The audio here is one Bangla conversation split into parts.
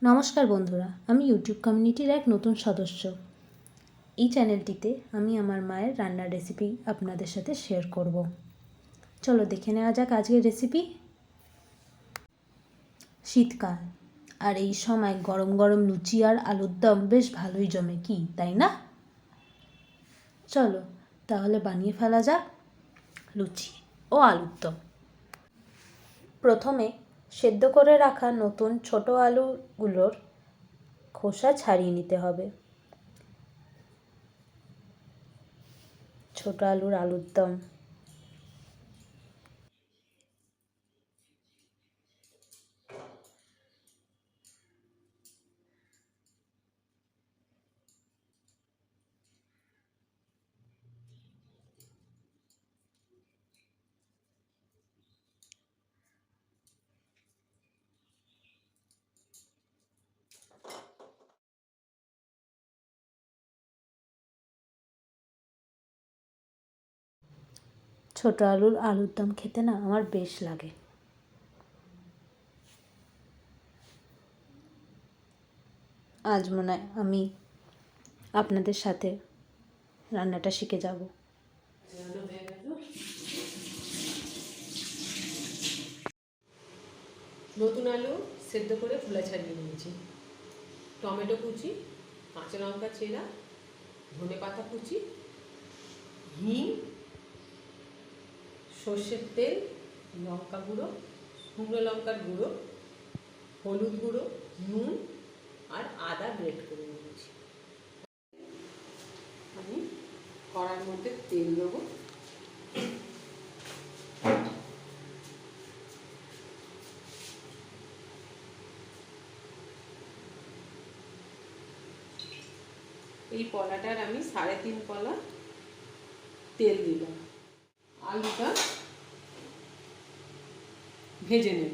নমস্কার বন্ধুরা, আমি ইউটিউব কমিউনিটির এক নতুন সদস্য। এই চ্যানেলটিতে আমি আমার মায়ের রান্নার রেসিপি আপনাদের সাথে শেয়ার করব। চলো দেখে নেওয়া যাক আজকের রেসিপি। শীতকাল, আর এই সময় গরম গরম লুচি আর আলুর দম বেশ ভালোই জমে, কি তাই না? চলো তাহলে বানিয়ে ফেলা যাক লুচি ও আলুর দম। প্রথমে সেদ্ধ করে রাখা নতুন ছোট আলুগুলোর খোসা ছাড়িয়ে নিতে হবে। ছোট আলুর আলুর দম। ছোট আলুর আলুর দম খেতে না আমার বেশ লাগে। আজ মনে হয় আমি আপনাদের সাথে রান্নাটা শিখে যাব। নতুন আলু সেদ্ধ করে খোলা ছাড়িয়ে নিয়েছি, টমেটো কুচি, কাঁচা লঙ্কা চেরা, ধনে পাতা কুচি, হিং, সর্ষের তেল, লঙ্কা গুঁড়ো, শুকনো লঙ্কার গুঁড়ো, হলুদ গুঁড়ো, নুন আর আদা গ্রেট করে নিয়েছি। আমি কড়ার মধ্যে তেল দেবো। এই পলাটার আমি 3.5 পলা তেল দিলাম। আলুটা ভেজে নেব।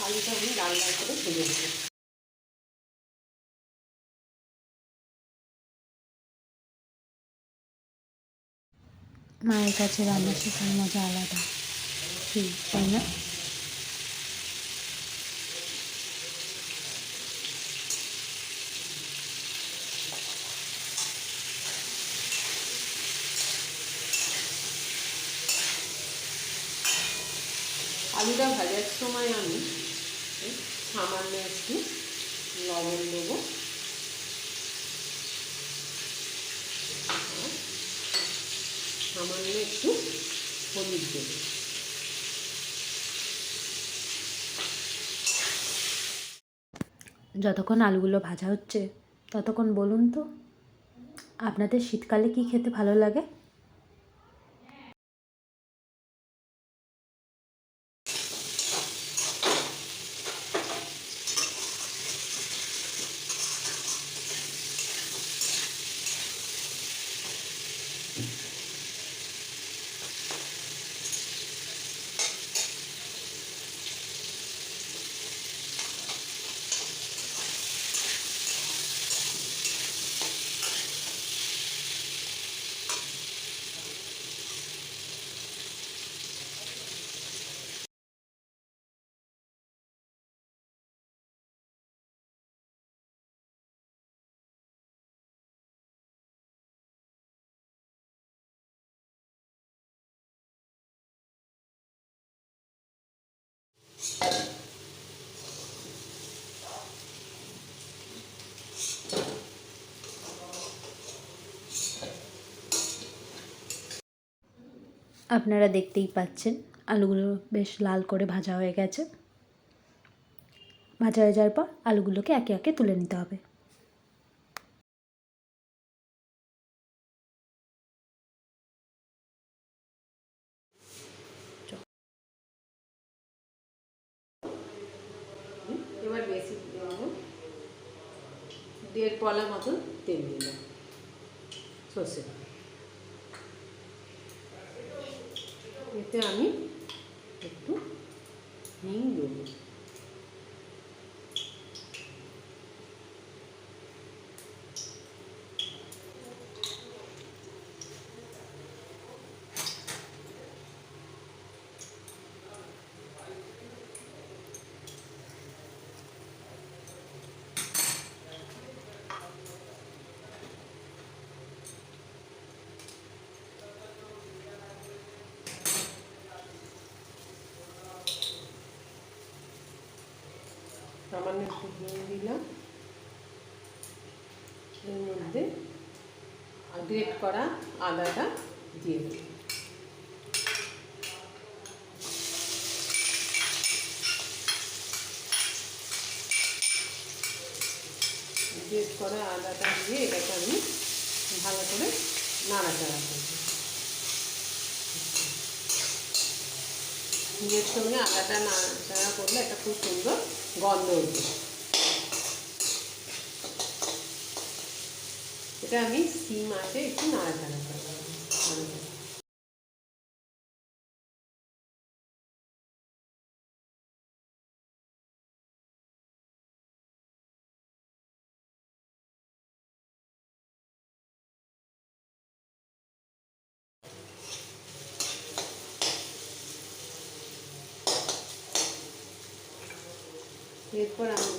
আলুটা আমি লাল লাল করে ভেজে নেব। মায়ের কাছে রান্না শেখার মজা আলাদা, ঠিক তাই না? আলুটা ভাজার সময় আমি সামান্য একটু লবণ দেবো, সামান্য একটু হলুদ দেবো। যতক্ষণ আলুগুলো ভাজা হচ্ছে ততক্ষণ বলুন তো, আপনাদের শীতকালে কি খেতে ভালো লাগে? আপনারা দেখতেই পাচ্ছেন আলুগুলো বেশ লাল করে ভাজা হয়ে গেছে। ভাজা হয়ে যাওয়ার পর আলুগুলোকে একে একে তুলে নিতে হবে। এবার বেশি দেবো, 1.5 পলা মতন তেল দিলাম সর্ষে। এতে আমি একটু হিং দেবো। সামান্য একটু হিং দিলাম। এর মধ্যে গ্রেট করা আদাটা দিয়ে দেব। গ্রেট করা আদাটা দিয়ে এটাকে আমি ভালো করে নাড়াচাড়া করব। হিঙের সঙ্গে আদাটা নাড়াচাড়া করলে একটা খুব সুন্দর গন্ধ উঠবে। এটা আমি সিম আঁচে একটু নাড়াচাড়া করব। এরপর আমি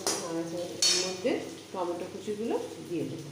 এর মধ্যে টমেটো কুচিগুলো দিয়ে দেবো।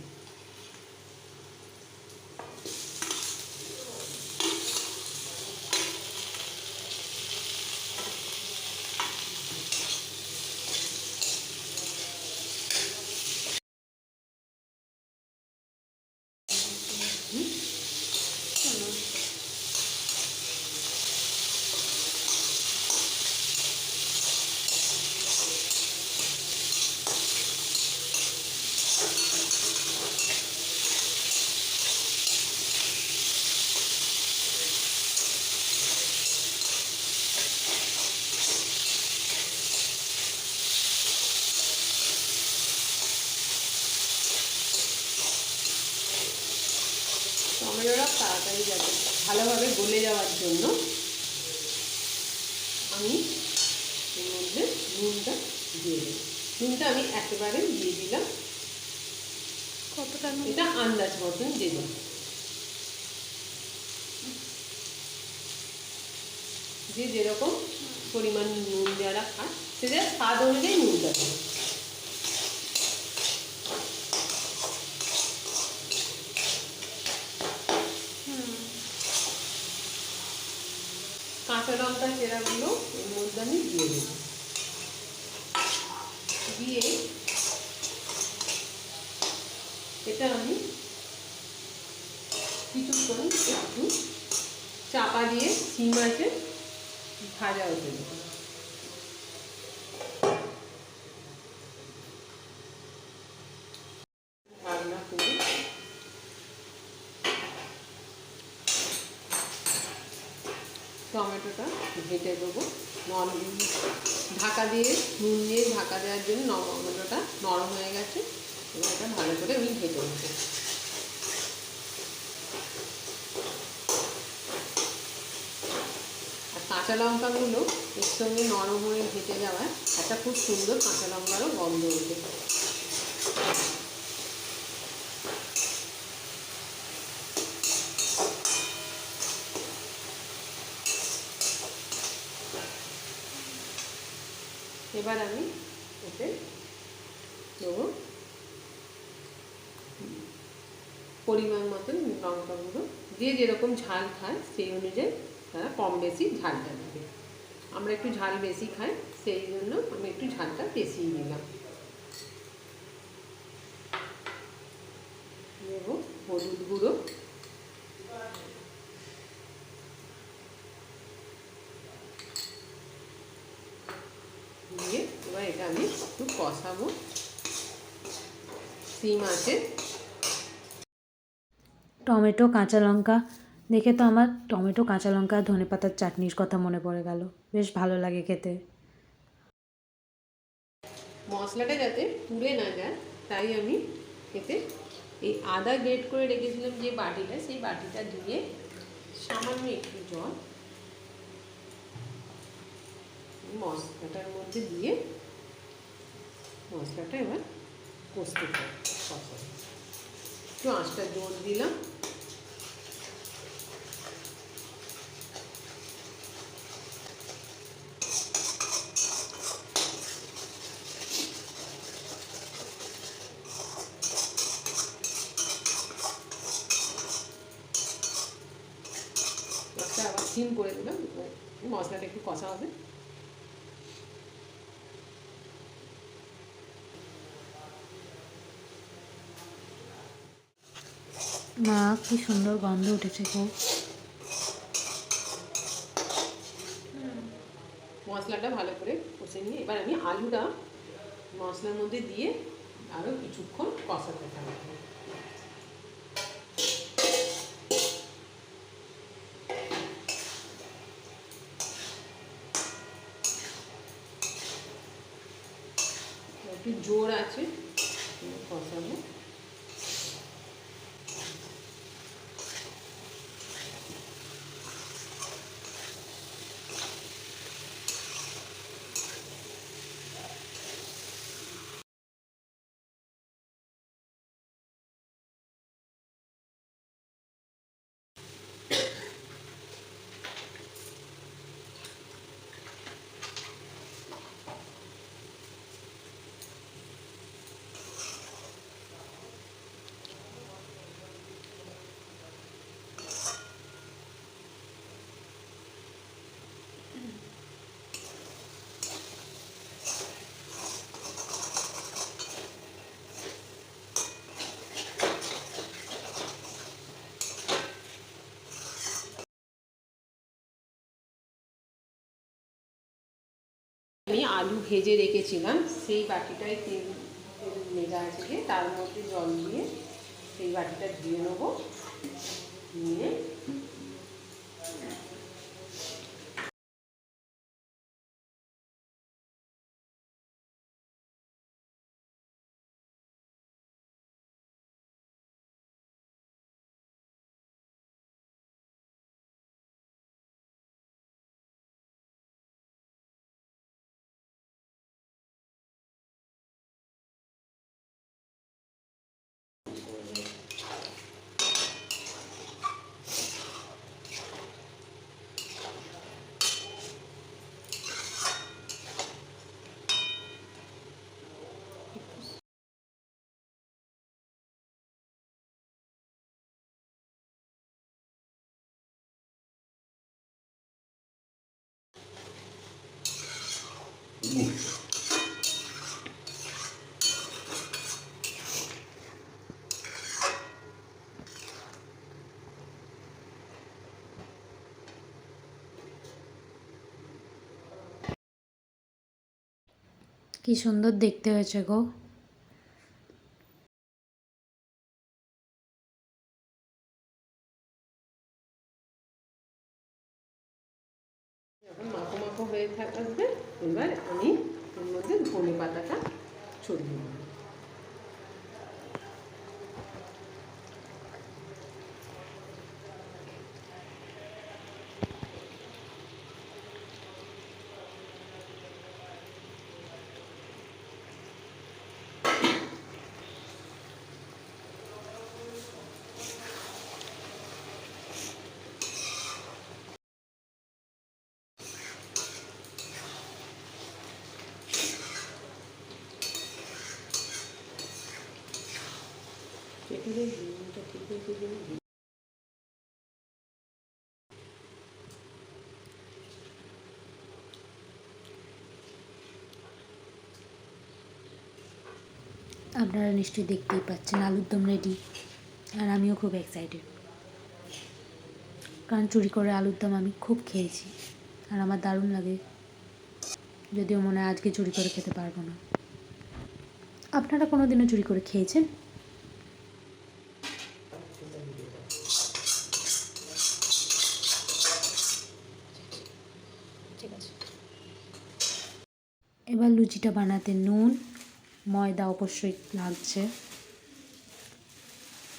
টমেটোটা তাড়াতাড়ি যাতে ভালোভাবে গলে যাওয়ার জন্য আমি এর মধ্যে নুনটা দিয়ে দেবো। নুনটা আমি একেবারে দিয়ে দিলাম। কতটা? এটা আন্দাজ মতন দেব। যে যেরকম পরিমাণ নুন যারা খায় সেটা স্বাদ অনুযায়ী নুনটা দেবে। কাঁচা লঙ্কা চেরাগুলো এর মধ্যে আমি দিয়ে দেব। দিয়ে এটা আমি কিছুক্ষণ একটু চাপা দিয়ে সিম আঁচে ভাজা হতে দেব। রান্না করে টমেটোটা ভেজে দেবো। ঢাকা দিয়ে নুন দিয়ে ঢাকা দেওয়ার জন্য টমেটোটা নরম হয়ে গেছে। এবার এটা ভালো করে আমি ভেজে দেবো। আর কাঁচা লঙ্কাগুলো এর সঙ্গে নরম হয়ে ভেজে যাওয়ায় একটা খুব সুন্দর কাঁচা লঙ্কারও গন্ধ ওঠে। এবার আমি এতে দেবো পরিমাণ মতন লঙ্কা গুঁড়ো। যে যেরকম ঝাল খায় সেই অনুযায়ী তারা কম বেশি ঝালটা দেবে। আমরা একটু ঝাল বেশি খাই, সেই জন্য আমি একটু ঝালটা বেশি নিলাম। দেব হলুদ গুঁড়ো, দিয়ে এবার এটা আমি একটু কষাবো সিম আছে। টমেটো কাঁচা লঙ্কা দেখে তো আমার টমেটো কাঁচা লঙ্কা ধনেপাতার চাটনির কথা মনে পড়ে গেল। বেশ ভালো লাগে খেতে। মশলাটা যাতে পুড়ে না যায় তাই আমি এতে এই আদা গ্রেট করে রেখেছিলাম যে বাটিটা, সেই বাটিটা দিয়ে সামান্য একটু জল মশলাটার মধ্যে দিয়ে মশলাটা এবার কষতে চাই। একটু আঁচটা জোর দিলাম। আবার সিম করে দিলাম, মশলাটা একটু কষা হবে। মা, কি সুন্দর গন্ধ উঠেছে গো। মশলাটা ভালো করে কষে নিয়ে এবার আমি আলুটা মশলার মধ্যে দিয়ে আরও কিছুক্ষণ কষাতে থাকবো। একটু জোর আছে কষাবো। আমি আলু ভেজে রেখেছিলাম সেই বাটিটায় তেল লেগা আছে, যে তার মধ্যে জল দিয়ে সেই বাটিটা ধুয়ে নেবো। নিয়ে কি সুন্দর দেখতে হয়েছে গো। যখন মাখো মাখো হয়ে থাকবে এবার আমি এর মধ্যে ধনে পাতাটা ছড়িয়ে দেবো। এখানে ডিমটা ঠিক হয়েছে কিনা আপনারা নিশ্চয়ই দেখতেই পাচ্ছেন আলুর দম রেডি, আর আমিও খুব এক্সাইটেড, কারণ চুরি করে আলুর দম আমি খুব খেয়েছি আর আমার দারুণ লাগে। যদিও মনে হয় আজকে চুরি করে খেতে পারবো না। আপনারা কোনো দিনও চুরি করে খেয়েছেন? ঠিক আছে। এবার লুচিটা বানাতে নুন, ময়দা অবশ্যই লাগছে।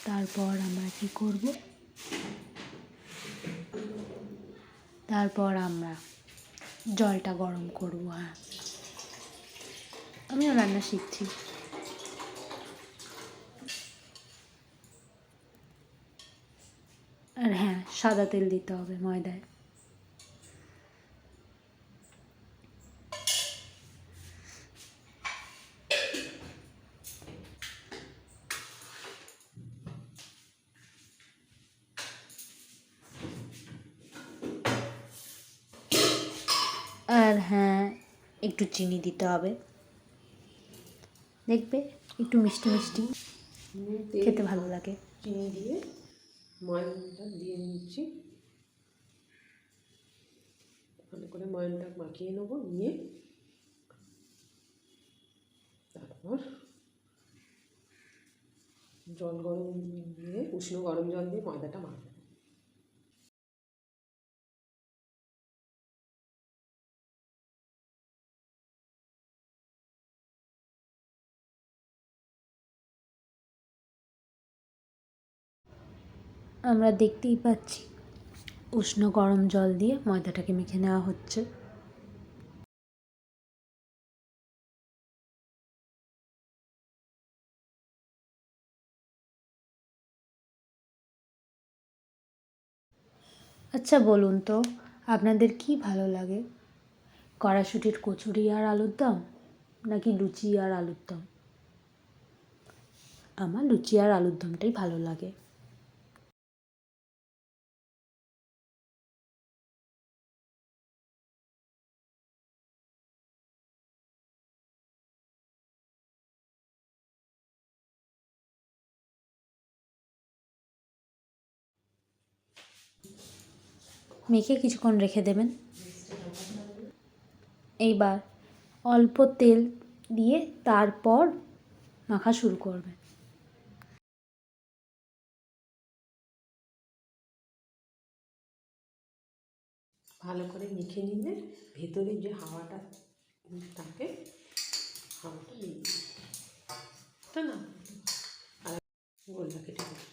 তারপর আমরা কি করব, তারপর আমরা জলটা গরম করব। হ্যাঁ, আমিও রান্না শিখছি। আর হ্যাঁ, সাদা তেল দিতে হবে ময়দায়। আর হ্যাঁ, একটু চিনি দিতে হবে, দেখবে একটু মিষ্টি মিষ্টি খেতে ভালো লাগে। চিনি দিয়ে ময়দাটা দিয়ে নিচ্ছি, ভালো করে ময়দাটা মাখিয়ে নেবো, নিয়ে তারপর জল গরম দিয়ে, উষ্ণ গরম জল দিয়ে ময়দাটা মাখবো। আমরা দেখতেই পাচ্ছি উষ্ণ গরম জল দিয়ে ময়দাটাকে মেখে নেওয়া হচ্ছে। আচ্ছা বলুন তো, আপনাদের কি ভালো লাগে, কড়াইশুঁটির কচুরি আর আলুর দম, নাকি লুচি আর আলুর দম? আমার লুচি আর আলুর দমটাই ভালো লাগে। মেখে কিছুক্ষণ রেখে দেবেন। এইবার অল্প তেল দিয়ে তারপর মাখা শুরু করবেন। ভালো করে মেখে নিলে ভেতরে যে হাওয়াটা থাকে, হাওয়াটা নিয়ে তা না, আর গোল্লা কেটে দেবো।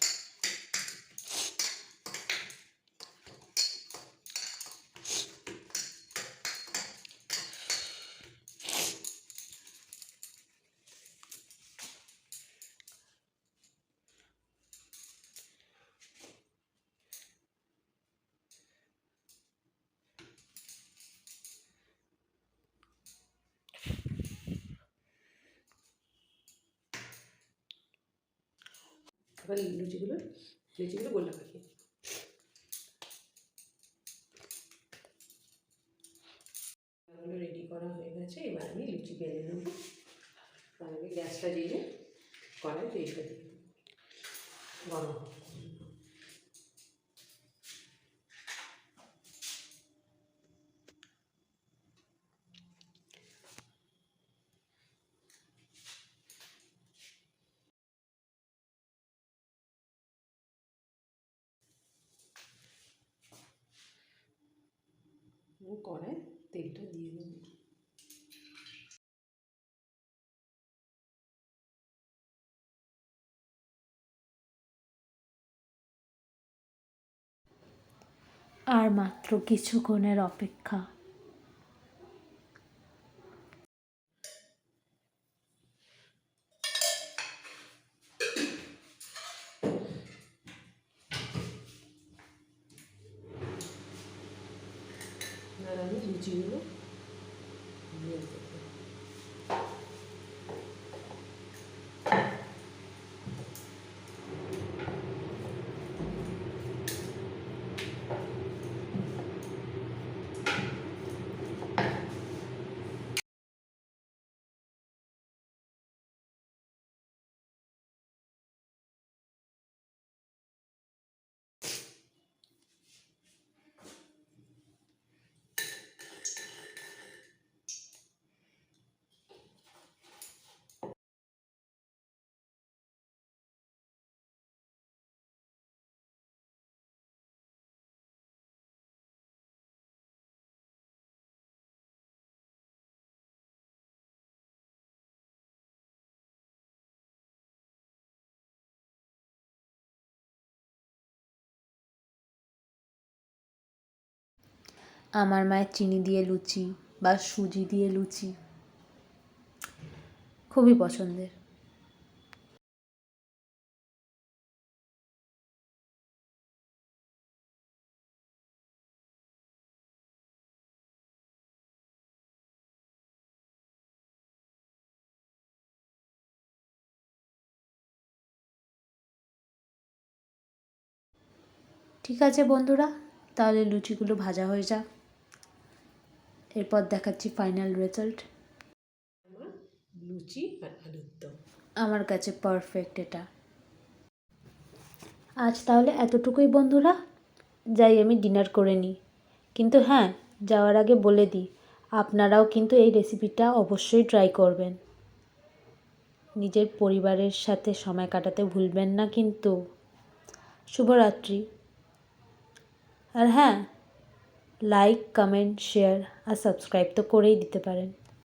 এবার লুচিগুলো গোল্লা পাকিয়ে রেডি করা হয়ে গেছে। এবার আমি লুচি বেলে নেব। তার আগে গ্যাসটা দিয়ে কড়াই তেলটা দিয়ে গরম কড়াই তেলটা দিয়ে দেবো। আর মাত্র কিছুক্ষণের অপেক্ষা। আর আমি লুচিগুলো দিয়ে দেবো। আমার মায়ের চিনি দিয়ে লুচি বা সুজি দিয়ে লুচি খুবই পছন্দের। ঠিক আছে বন্ধুরা, তাহলে লুচিগুলো ভাজা হয়ে যাক, এরপর দেখাচ্ছি ফাইনাল রেজাল্ট। আমার লুচি আর আলুর দম আমার কাছে পারফেক্ট এটা। আজ তাহলে এতটুকুই বন্ধুরা, যাই আমি ডিনার করে নিই। কিন্তু হ্যাঁ, যাওয়ার আগে বলে দিই, আপনারাও কিন্তু এই রেসিপিটা অবশ্যই ট্রাই করবেন। নিজের পরিবারের সাথে সময় কাটাতে ভুলবেন না কিন্তু। শুভরাত্রি। আর হ্যাঁ, লাইক, কমেন্ট, শেয়ার আর সাবস্ক্রাইব তো করেই দিতে পারেন।